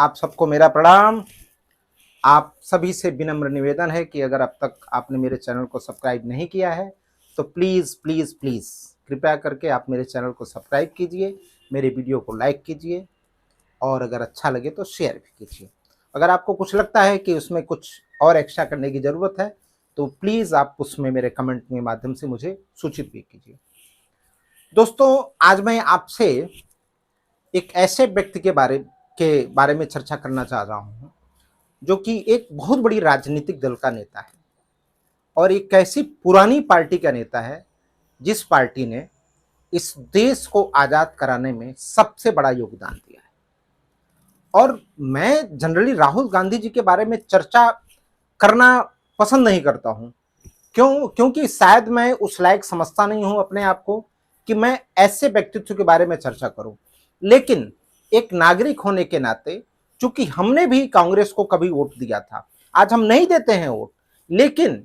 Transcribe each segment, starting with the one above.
आप सबको मेरा प्रणाम। आप सभी से विनम्र निवेदन है कि अगर अब तक आपने मेरे चैनल को सब्सक्राइब नहीं किया है तो प्लीज़ प्लीज़ प्लीज़ कृपया करके आप मेरे चैनल को सब्सक्राइब कीजिए, मेरे वीडियो को लाइक कीजिए और अगर अच्छा लगे तो शेयर भी कीजिए। अगर आपको कुछ लगता है कि उसमें कुछ और एक्स्ट्रा करने की ज़रूरत है तो प्लीज़ आप उसमें मेरे कमेंट के माध्यम से मुझे सूचित भी कीजिए। दोस्तों, आज मैं आपसे एक ऐसे व्यक्ति के बारे में चर्चा करना चाह रहा हूँ जो कि एक बहुत बड़ी राजनीतिक दल का नेता है और एक ऐसी पुरानी पार्टी का नेता है जिस पार्टी ने इस देश को आज़ाद कराने में सबसे बड़ा योगदान दिया है। और मैं जनरली राहुल गांधी जी के बारे में चर्चा करना पसंद नहीं करता हूँ। क्योंकि शायद मैं उस लायक समझता नहीं हूँ अपने आप को कि मैं ऐसे व्यक्तित्व के बारे में चर्चा करूँ। लेकिन एक नागरिक होने के नाते, चूंकि हमने भी कांग्रेस को कभी वोट दिया था, आज हम नहीं देते हैं वोट, लेकिन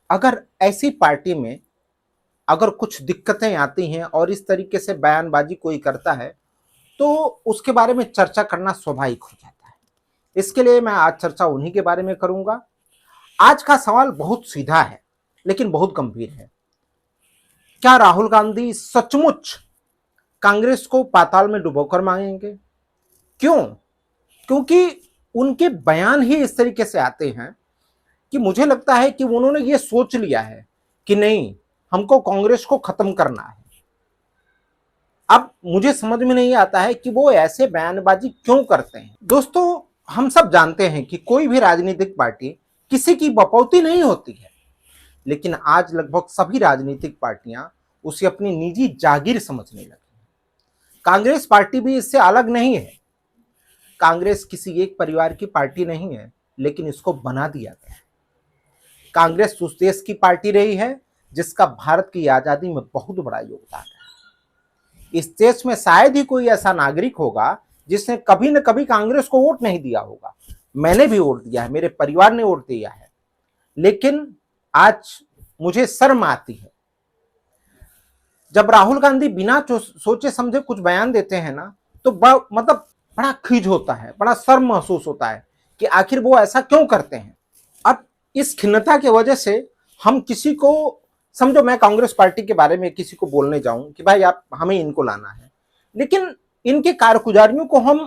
अगर ऐसी पार्टी में अगर कुछ दिक्कतें आती हैं और इस तरीके से बयानबाजी कोई करता है तो उसके बारे में चर्चा करना स्वाभाविक हो जाता है। इसके लिए मैं आज चर्चा उन्हीं के बारे में करूंगा। आज का सवाल बहुत सीधा है लेकिन बहुत गंभीर है। क्या राहुल गांधी सचमुच कांग्रेस को पाताल में डुबोकर मांगेंगे? क्यों? क्योंकि उनके बयान ही इस तरीके से आते हैं कि मुझे लगता है कि उन्होंने ये सोच लिया है कि नहीं, हमको कांग्रेस को खत्म करना है। अब मुझे समझ में नहीं आता है कि वो ऐसे बयानबाजी क्यों करते हैं। दोस्तों, हम सब जानते हैं कि कोई भी राजनीतिक पार्टी किसी की बपौती नहीं होती है, लेकिन आज लगभग सभी राजनीतिक पार्टियां उसे अपनी निजी जागीर समझने लगी। कांग्रेस पार्टी भी इससे अलग नहीं है। कांग्रेस किसी एक परिवार की पार्टी नहीं है, लेकिन इसको बना दिया गया है। कांग्रेस उस देश की पार्टी रही है जिसका भारत की आजादी में बहुत बड़ा योगदान है। इस देश में शायद ही कोई ऐसा नागरिक होगा जिसने कभी न कभी कांग्रेस को वोट नहीं दिया होगा। मैंने भी वोट दिया है, मेरे परिवार ने वोट दिया है, लेकिन आज मुझे शर्म आती है जब राहुल गांधी बिना सोचे समझे कुछ बयान देते हैं ना, तो मतलब बड़ा खीज होता है, बड़ा शर्म महसूस होता है कि आखिर वो ऐसा क्यों करते हैं। अब इस खिन्नता की वजह से हम किसी को, समझो मैं कांग्रेस पार्टी के बारे में किसी को बोलने जाऊं कि भाई आप हमें इनको लाना है, लेकिन इनके कारगुजारियों को हम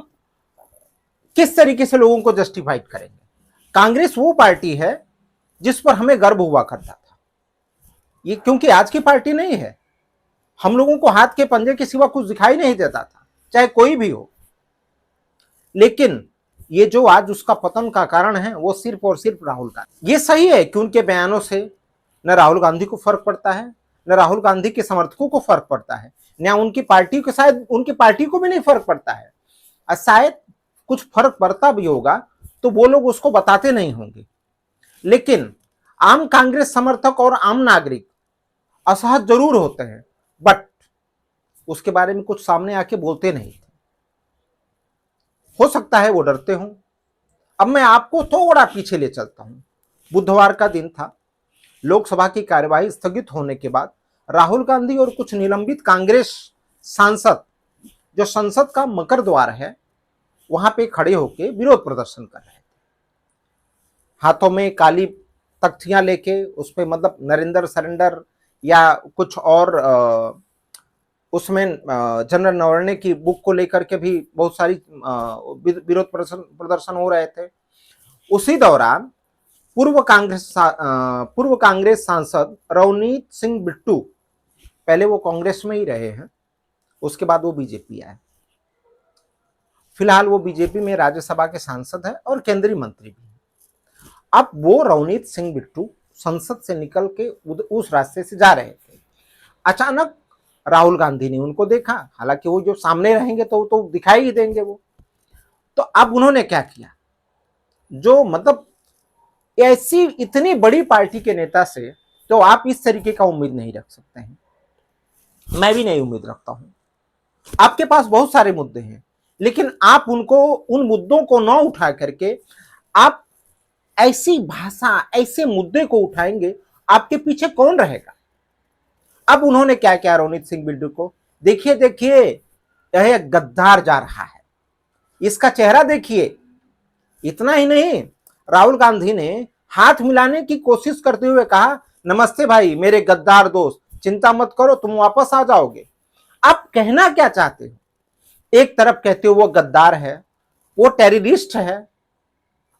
किस तरीके से लोगों को जस्टिफाइड करेंगे? कांग्रेस वो पार्टी है जिस पर हमें गर्व हुआ करता था। ये क्योंकि आज की पार्टी नहीं है, हम लोगों को हाथ के पंजे के सिवा कुछ दिखाई नहीं देता था, चाहे कोई भी हो। लेकिन ये जो आज उसका पतन का कारण है वो सिर्फ और सिर्फ राहुल गांधी। ये सही है कि उनके बयानों से न राहुल गांधी को फर्क पड़ता है, न राहुल गांधी के समर्थकों को फर्क पड़ता है, न उनकी पार्टी को, शायद उनकी पार्टी को भी नहीं फर्क पड़ता है। और शायद कुछ फर्क पड़ता भी होगा तो वो लोग उसको बताते नहीं होंगे। लेकिन आम कांग्रेस समर्थक और आम नागरिक असहज जरूर होते हैं, बट उसके बारे में कुछ सामने आके बोलते नहीं। हो सकता है वो डरते हों। अब मैं आपको थोड़ा पीछे ले चलता हूं। बुधवार का दिन था। लोकसभा की कार्यवाही स्थगित होने के बाद राहुल गांधी और कुछ निलंबित कांग्रेस सांसद, जो संसद का मकर द्वार है, वहां पे खड़े होकर विरोध प्रदर्शन कर रहे थे। हाथों में काली तख्तियां लेके उस पर मतलब नरेंद्र सरेंडर या कुछ और उसमें जनरल नरवणे की बुक को लेकर के भी बहुत सारी विरोध प्रदर्शन हो रहे थे। उसी दौरान पूर्व कांग्रेस सांसद रवनीत सिंह बिट्टू, पहले वो कांग्रेस में ही रहे हैं, उसके बाद वो बीजेपी आए। फिलहाल वो बीजेपी में राज्यसभा के सांसद हैं और केंद्रीय मंत्री भी। अब वो रवनीत सिंह बिट्टू संसद से निकल के उस रास्ते से जा रहे थे। अचानक राहुल गांधी ने उनको देखा, हालांकि वो जो सामने रहेंगे तो दिखाई ही देंगे वो। तो अब उन्होंने क्या किया, जो मतलब ऐसी इतनी बड़ी पार्टी के नेता से तो आप इस तरीके का उम्मीद नहीं रख सकते हैं। मैं भी नहीं उम्मीद रखता हूं। आपके पास बहुत सारे मुद्दे हैं, लेकिन आप उन मुद्दों को न उठा करके आप ऐसी भाषा, ऐसे मुद्दे को उठाएंगे, आपके पीछे कौन रहेगा? अब उन्होंने क्या किया रवनीत सिंह बिट्टू को, देखिए यह एक गद्दार जा रहा है, इसका चेहरा देखिए। इतना ही नहीं, राहुल गांधी ने हाथ मिलाने की कोशिश करते हुए कहा, नमस्ते भाई मेरे गद्दार दोस्त, चिंता मत करो तुम वापस आ जाओगे। आप कहना क्या चाहते हो? एक तरफ कहते हो वो गद्दार है, वो टेररिस्ट है,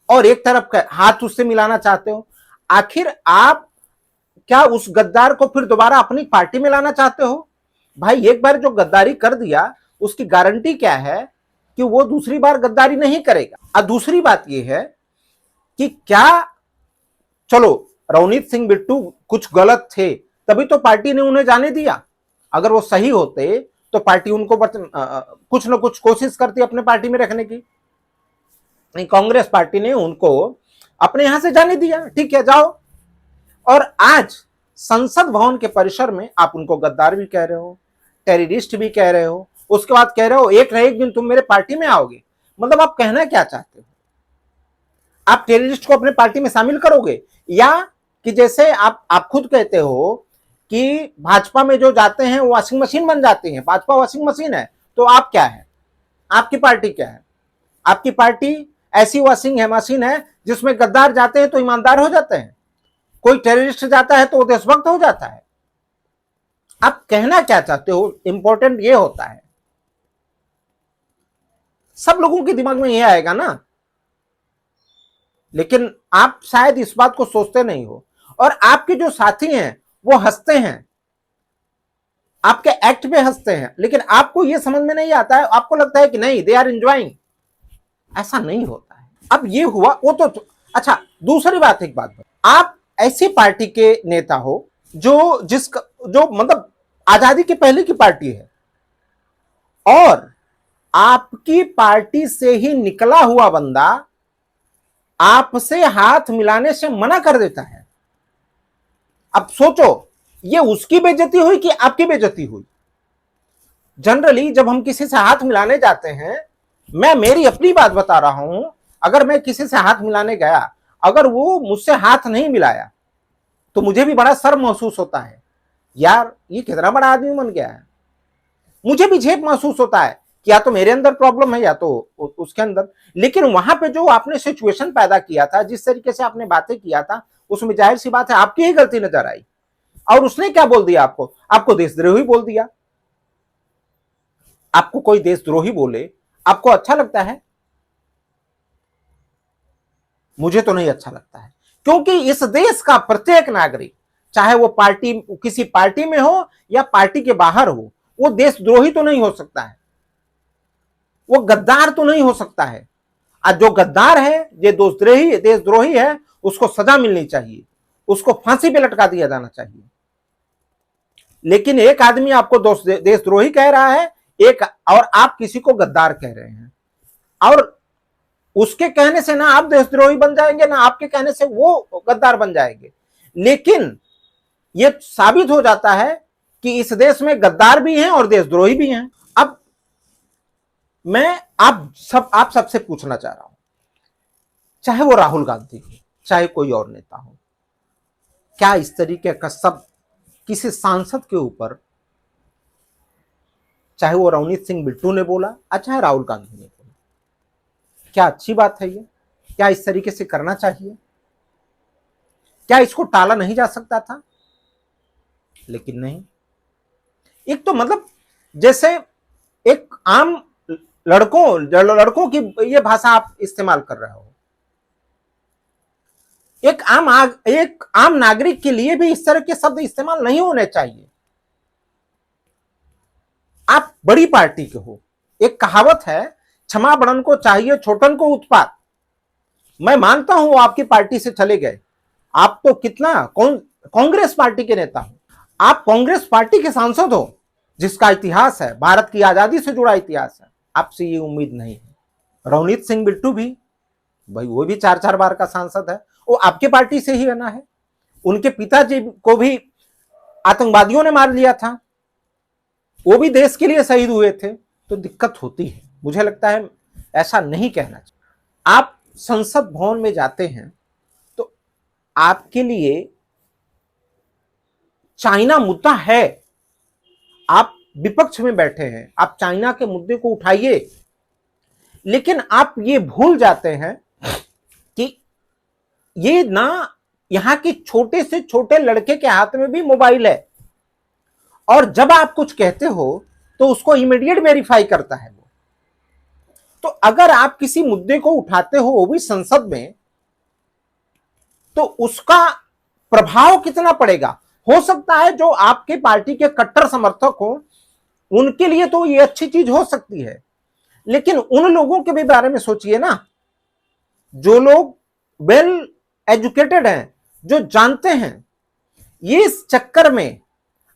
और एक तरफ हाथ उससे मिलाना चाहते हो। आखिर आप क्या उस गद्दार को फिर दोबारा अपनी पार्टी में लाना चाहते हो? भाई एक बार जो गद्दारी कर दिया उसकी गारंटी क्या है कि वो दूसरी बार गद्दारी नहीं करेगा। और दूसरी बात यह है कि क्या, चलो रवनीत सिंह बिट्टू कुछ गलत थे तभी तो पार्टी ने उन्हें जाने दिया। अगर वो सही होते तो पार्टी उनको कुछ ना कुछ कोशिश करती अपने पार्टी में रखने की। कांग्रेस पार्टी ने उनको अपने यहां से जाने दिया, ठीक है जाओ। और आज संसद भवन के परिसर में आप उनको गद्दार भी कह रहे हो, टेररिस्ट भी कह रहे हो, उसके बाद कह रहे हो एक ना एक दिन तुम मेरे पार्टी में आओगे। मतलब आप कहना क्या चाहते हो? आप टेररिस्ट को अपने पार्टी में शामिल करोगे, या कि जैसे आप खुद कहते हो कि भाजपा में जो जाते हैं वो वॉशिंग मशीन बन जाते हैं, भाजपा वॉशिंग मशीन है, तो आप क्या है? आपकी पार्टी क्या है? आपकी पार्टी ऐसी वॉशिंग है मशीन है जिसमें गद्दार जाते हैं तो ईमानदार हो जाते हैं, कोई टेररिस्ट जाता है तो वो देशभक्त हो जाता है। आप कहना क्या चाहते हो, इंपॉर्टेंट ये होता है। सब लोगों के दिमाग में ये आएगा ना, लेकिन आप शायद इस बात को सोचते नहीं हो। और आपके जो साथी हैं वो हंसते हैं, आपके एक्ट पे हंसते हैं, लेकिन आपको ये समझ में नहीं आता है। आपको लगता है कि नहीं दे आर एंजॉयिंग। ऐसा नहीं होता है। अब ये हुआ वो तो अच्छा, दूसरी बात, एक बात, आप ऐसी पार्टी के नेता हो जो मतलब आजादी के पहले की पार्टी है, और आपकी पार्टी से ही निकला हुआ बंदा आपसे हाथ मिलाने से मना कर देता है। अब सोचो, ये उसकी बेइज्जती हुई कि आपकी बेइज्जती हुई? जनरली जब हम किसी से हाथ मिलाने जाते हैं, मैं मेरी अपनी बात बता रहा हूं, अगर मैं किसी से हाथ मिलाने गया, अगर वो मुझसे हाथ नहीं मिलाया तो मुझे भी बड़ा शर्म महसूस होता है, यार ये कितना बड़ा आदमी बन गया है। मुझे भी झेप महसूस होता है कि या तो मेरे अंदर प्रॉब्लम है या तो उसके अंदर। लेकिन वहां पे जो आपने सिचुएशन पैदा किया था, जिस तरीके से आपने बातें किया था, उसमें जाहिर सी बात है आपकी ही गलती नजर आई। और उसने क्या बोल दिया आपको देशद्रोही बोल दिया। आपको कोई देशद्रोही बोले, आपको अच्छा लगता है? मुझे तो नहीं अच्छा लगता है, क्योंकि इस देश का प्रत्येक नागरिक, चाहे वो पार्टी किसी पार्टी में हो या पार्टी के बाहर हो, वो देशद्रोही तो नहीं हो सकता है, वो गद्दार तो नहीं हो सकता है। आज जो गद्दार है, ये देशद्रोही है, उसको सजा मिलनी चाहिए, उसको फांसी पे लटका दिया जाना चाहिए। लेकिन एक आदमी आपको देशद्रोही कह रहा है, एक और आप किसी को गद्दार कह रहे हैं, और उसके कहने से ना आप देशद्रोही बन जाएंगे, ना आपके कहने से वो गद्दार बन जाएंगे। लेकिन ये साबित हो जाता है कि इस देश में गद्दार भी हैं और देशद्रोही भी हैं। अब मैं आप सबसे पूछना चाह रहा हूं, चाहे वो राहुल गांधी हो, चाहे कोई और नेता हो, क्या इस तरीके का सब किसी सांसद के ऊपर, चाहे वो रवनीत सिंह बिट्टू ने बोला, चाहे राहुल गांधी ने बोला, क्या अच्छी बात है ये? क्या इस तरीके से करना चाहिए? क्या इसको टाला नहीं जा सकता था? लेकिन नहीं। एक तो मतलब जैसे एक आम लड़कों की ये भाषा आप इस्तेमाल कर रहे हो, एक आम नागरिक के लिए भी इस तरह के शब्द इस्तेमाल नहीं होने चाहिए। आप बड़ी पार्टी के हो, एक कहावत है, क्षमा बड़न को चाहिए छोटन को उत्पात। मैं मानता हूं वो आपकी पार्टी से चले गए, आप तो कितना कांग्रेस पार्टी के नेता हो, आप कांग्रेस पार्टी के सांसद हो, जिसका इतिहास है, भारत की आजादी से जुड़ा इतिहास है। आपसे ये उम्मीद नहीं है। रवनीत सिंह बिट्टू भी, भाई वो भी 4-4 बार का सांसद है, वो आपके पार्टी से ही बना है। उनके पिताजी को भी आतंकवादियों ने मार लिया था, वो भी देश के लिए शहीद हुए थे। तो दिक्कत होती है। मुझे लगता है ऐसा नहीं कहना चाहिए। आप संसद भवन में जाते हैं तो आपके लिए चाइना मुद्दा है, आप विपक्ष में बैठे हैं, आप चाइना के मुद्दे को उठाइए, लेकिन आप ये भूल जाते हैं कि ये ना यहां के छोटे से छोटे लड़के के हाथ में भी मोबाइल है, और जब आप कुछ कहते हो तो उसको इमीडिएट वेरीफाई करता है वो। तो अगर आप किसी मुद्दे को उठाते हो वो भी संसद में, तो उसका प्रभाव कितना पड़ेगा। हो सकता है जो आपके पार्टी के कट्टर समर्थक हो उनके लिए तो ये अच्छी चीज हो सकती है, लेकिन उन लोगों के भी बारे में सोचिए ना, जो लोग वेल एजुकेटेड हैं, जो जानते हैं। ये इस चक्कर में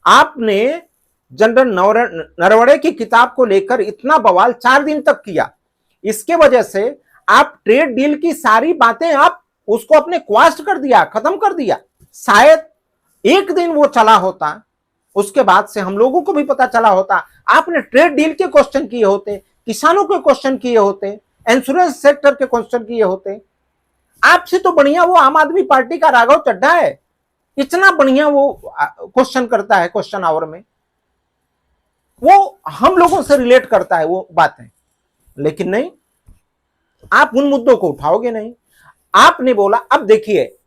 आपने जनरल नरवणे की किताब को लेकर इतना बवाल 4 दिन तक किया, इसके वजह से आप ट्रेड डील की सारी बातें आप उसको अपने क्वास्ट कर दिया, खत्म कर दिया। शायद एक दिन वो चला होता, उसके बाद से हम लोगों को भी पता चला होता, आपने ट्रेड डील के क्वेश्चन किए होते, किसानों के क्वेश्चन किए होते, इंश्योरेंस सेक्टर के क्वेश्चन किए होते। आपसे तो बढ़िया वो आम आदमी पार्टी का राघव चड्ढा है, इतना बढ़िया वो क्वेश्चन करता है, क्वेश्चन आवर में वो हम लोगों से रिलेट करता है वो बातें। लेकिन नहीं, आप उन मुद्दों को उठाओगे नहीं। आपने बोला, अब देखिए,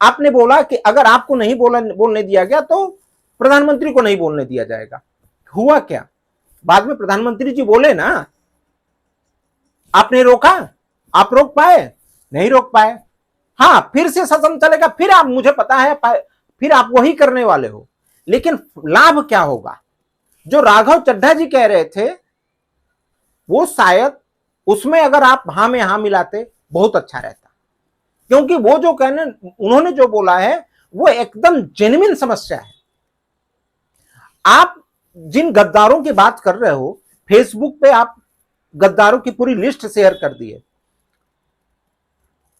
आपने बोला कि अगर आपको नहीं बोलने दिया गया तो प्रधानमंत्री को नहीं बोलने दिया जाएगा। हुआ क्या, बाद में प्रधानमंत्री जी बोले ना, आपने रोका, आप रोक पाए? नहीं रोक पाए। हाँ, फिर से सदन चलेगा, फिर आप, मुझे पता है, फिर आप वही करने वाले हो। लेकिन लाभ क्या होगा? जो राघव चड्ढा जी कह रहे थे वो शायद उसमें अगर आप हां में हां मिलाते बहुत अच्छा रहता, क्योंकि वो जो कहने उन्होंने जो बोला है वो एकदम जेन्युइन समस्या है। आप जिन गद्दारों की बात कर रहे हो, फेसबुक पे आप गद्दारों की पूरी लिस्ट शेयर कर दिए।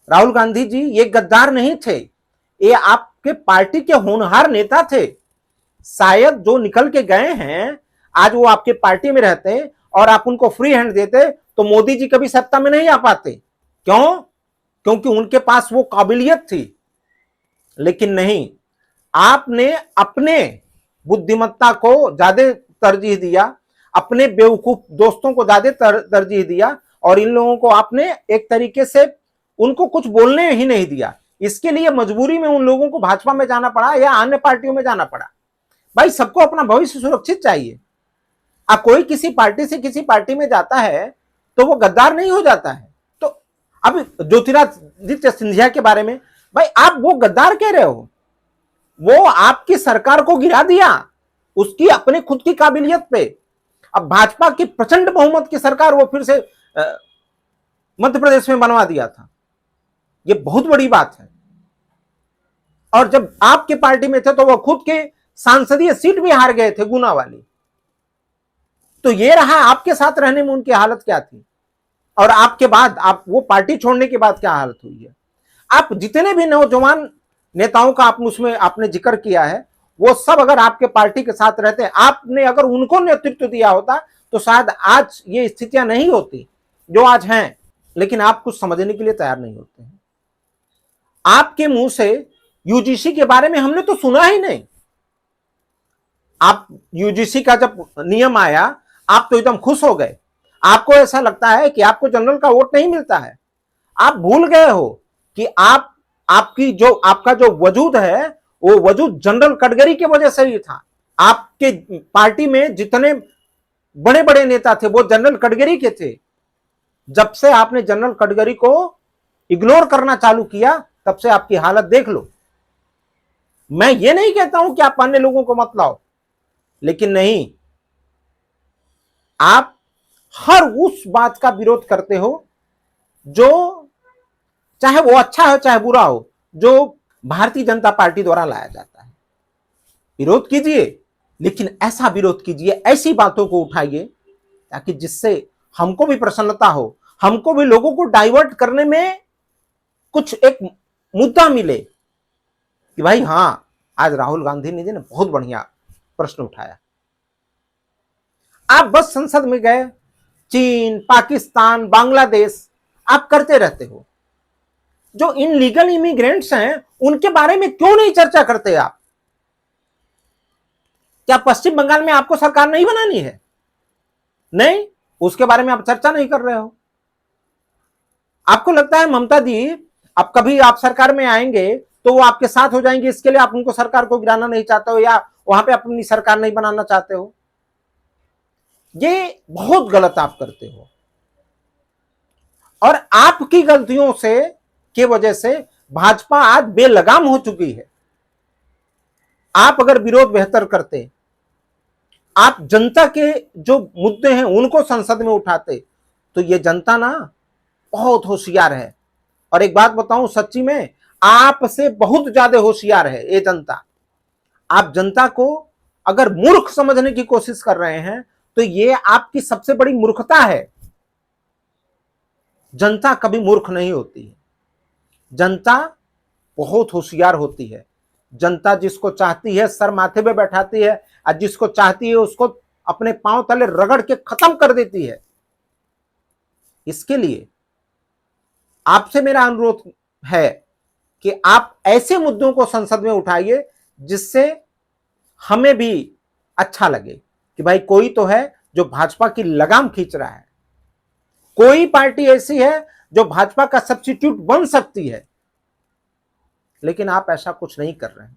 राहुल गांधी जी ये गद्दार नहीं थे, ये आपके पार्टी के होनहार नेता थे। शायद जो निकल के गए हैं, आज वो आपके पार्टी में रहते और आप उनको फ्री हैंड देते तो मोदी जी कभी सत्ता में नहीं आ पाते। क्यों? क्योंकि उनके पास वो काबिलियत थी। लेकिन नहीं, आपने अपने बुद्धिमत्ता को ज्यादा तरजीह दिया, अपने बेवकूफ दोस्तों को ज्यादा तरजीह दिया, और इन लोगों को आपने एक तरीके से उनको कुछ बोलने ही नहीं दिया। इसके लिए मजबूरी में उन लोगों को भाजपा में जाना पड़ा या अन्य पार्टियों में जाना पड़ा। भाई, सबको अपना भविष्य सुरक्षित चाहिए। अब कोई किसी पार्टी से किसी पार्टी में जाता है तो वो गद्दार नहीं हो जाता है। तो अब ज्योतिरादित्य सिंधिया के बारे में, भाई आप वो गद्दार कह रहे हो, वो आपकी सरकार को गिरा दिया उसकी अपने खुद की काबिलियत पे। अब भाजपा की प्रचंड बहुमत की सरकार वो फिर से मध्य प्रदेश में बनवा दिया था, ये बहुत बड़ी बात है। और जब आपके पार्टी में थे तो वो खुद के सांसदीय सीट भी हार गए थे, गुना वाली। तो ये रहा आपके साथ रहने में उनकी हालत क्या थी, और आपके बाद आप वो पार्टी छोड़ने के बाद क्या हालत हुई है। आप जितने भी नौजवान नेताओं का आप उसमें आपने जिक्र किया है, वो सब अगर आपके पार्टी के साथ रहते हैं, आपने अगर उनको नेतृत्व दिया होता तो शायद आज ये स्थितियां नहीं होती जो आज हैं। लेकिन आप कुछ समझने के लिए तैयार नहीं होते हैं। आपके मुंह से यूजीसी के बारे में हमने तो सुना ही नहीं। आप यूजीसी का जब नियम आया आप तो एकदम खुश हो गए, आपको ऐसा लगता है कि आपको जनरल का वोट नहीं मिलता है। आप भूल गए हो कि आपका जो वजूद है वो वजूद जनरल कटगरी की वजह से ही था। आपके पार्टी में जितने बड़े बड़े नेता थे वो जनरल कटगरी के थे। जब से आपने जनरल कटगरी को इग्नोर करना चालू किया तब से आपकी हालत देख लो। मैं ये नहीं कहता हूं कि आप अन्य लोगों को मत लाओ, लेकिन नहीं, आप हर उस बात का विरोध करते हो जो, चाहे वो अच्छा हो चाहे बुरा हो, जो भारतीय जनता पार्टी द्वारा लाया जाता है। विरोध कीजिए, लेकिन ऐसा विरोध कीजिए, ऐसी बातों को उठाइए ताकि जिससे हमको भी प्रसन्नता हो, हमको भी लोगों को डाइवर्ट करने में कुछ एक मुद्दा मिले कि भाई हां, आज राहुल गांधी जी ने बहुत बढ़िया प्रश्न उठाया। आप बस संसद में गए, चीन, पाकिस्तान, बांग्लादेश आप करते रहते हो। जो इनलीगल इमिग्रेंट्स हैं उनके बारे में क्यों नहीं चर्चा करते आप? क्या पश्चिम बंगाल में आपको सरकार नहीं बनानी है? नहीं, उसके बारे में आप चर्चा नहीं कर रहे हो। आपको लगता है ममता दी अब कभी आप सरकार में आएंगे तो वो आपके साथ हो जाएंगे, इसके लिए आप उनको सरकार को गिराना नहीं चाहते हो या वहां पे अपनी सरकार नहीं बनाना चाहते हो? ये बहुत गलत आप करते हो और आपकी गलतियों से के वजह से भाजपा आज बेलगाम हो चुकी है। आप अगर विरोध बेहतर करते, आप जनता के जो मुद्दे हैं उनको संसद में उठाते, तो ये जनता ना बहुत होशियार है। और एक बात बताऊं, सच्ची में आपसे बहुत ज्यादा होशियार है ये जनता। आप जनता को अगर मूर्ख समझने की कोशिश कर रहे हैं तो ये आपकी सबसे बड़ी मूर्खता है। जनता कभी मूर्ख नहीं होती है, जनता बहुत होशियार होती है। जनता जिसको चाहती है सर माथे पे बैठाती है और जिसको चाहती है उसको अपने पांव तले रगड़ के खत्म कर देती है। इसके लिए आपसे मेरा अनुरोध है कि आप ऐसे मुद्दों को संसद में उठाइए जिससे हमें भी अच्छा लगे कि भाई कोई तो है जो भाजपा की लगाम खींच रहा है, कोई पार्टी ऐसी है जो भाजपा का सब्स्टिट्यूट बन सकती है। लेकिन आप ऐसा कुछ नहीं कर रहे हैं।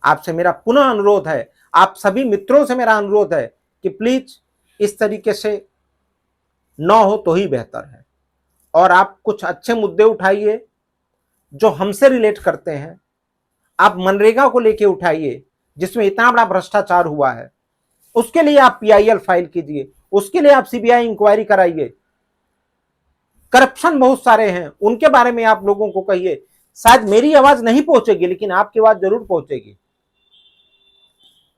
आपसे मेरा पुनः अनुरोध है, आप सभी मित्रों से मेरा अनुरोध है कि प्लीज इस तरीके से न हो तो ही बेहतर है। और आप कुछ अच्छे मुद्दे उठाइए जो हमसे रिलेट करते हैं। आप मनरेगा को लेके उठाइए जिसमें इतना बड़ा भ्रष्टाचार हुआ है, उसके लिए आप PIL फाइल कीजिए, उसके लिए आप CBI इंक्वायरी कराइए। करप्शन बहुत सारे हैं, उनके बारे में आप लोगों को कहिए। शायद मेरी आवाज नहीं पहुंचेगी लेकिन आपकी आवाज जरूर पहुंचेगी।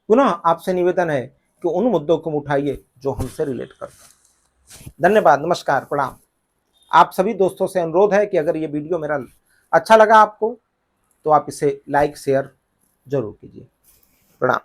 पुनः आपसे निवेदन है कि उन मुद्दों को उठाइए जो हमसे रिलेट करते हैं। धन्यवाद, नमस्कार, प्रणाम। आप सभी दोस्तों से अनुरोध है कि अगर ये वीडियो मेरा अच्छा लगा आपको तो आप इसे लाइक शेयर जरूर कीजिए। प्रणाम।